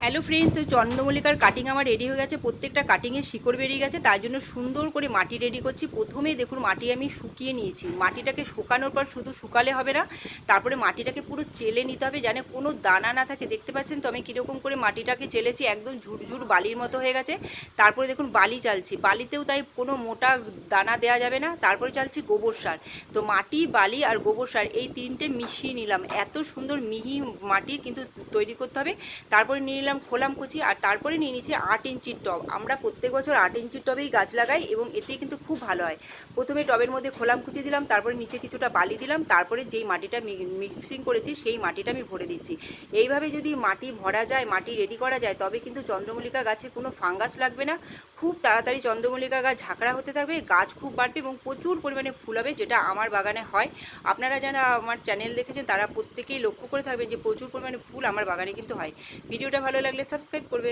Hello friends, ওই চন্দ্রমল্লিকার cutting আমার ready হয়ে গেছে। প্রত্যেকটা কাটিংয়ে শিকড় বেরিয়ে গেছে, তার জন্য সুন্দর করে মাটি রেডি করছি। প্রথমেই দেখুন মাটি আমি শুকিয়ে নিয়েছি। মাটিটাকে শুকানোর পর শুধু শুকালে হবে না, তারপরে মাটিটাকে পুরো চেলে নিতে হবে যেন কোনো দানা না থাকে। দেখতে পাচ্ছেন তো আমি কীরকম করে মাটিটাকে চেলেছি, একদম ঝুরঝুর বালির মতো হয়ে গেছে। তারপরে দেখুন বালি চালছি, বালিতেও তাই কোনো মোটা দানা দেওয়া যাবে না। তারপরে চালছি গোবর সার। তো মাটি, বালি আর গোবর সার এই তিনটে মিশিয়ে নিলাম। এত সুন্দর মিহি মাটি কিন্তু তৈরি করতে হবে। তারপরে নিয়ে নিলাম খোলাম কুচি, আর তারপরে নিয়ে নিয়েছি 8 ইঞ্চির টব। আমরা প্রত্যেক বছর 8 ইঞ্চির টবেই গাছ লাগাই এবং এতে কিন্তু খুব ভালো হয়। প্রথমে টবের মধ্যে খোলাম কুচি দিলাম, তারপরে নিচে কিছুটা বালি দিলাম, তারপরে যেই মাটিটা মিক্সিং করেছি সেই মাটিটা আমি ভরে দিচ্ছি। এইভাবে যদি মাটি ভরা যায়, মাটি রেডি করা যায়, তবে কিন্তু চন্দ্রমল্লিকা গাছে কোনো ফাঙ্গাস লাগবে না। খুব তাড়াতাড়ি চন্দ্রমল্লিকা গাছ ঝাঁকড়া হতে থাকবে, গাছ খুব বাড়বে এবং প্রচুর পরিমাণে ফুল হবে, যেটা আমার বাগানে হয়। আপনারা যারা আমার চ্যানেল দেখেছেন তারা প্রত্যেকেই লক্ষ্য করে থাকবেন যে প্রচুর পরিমাণে ফুল আমার বাগানে কিন্তু হয়। ভিডিওটা ভালো লাগলে সাবস্ক্রাইব করবেন।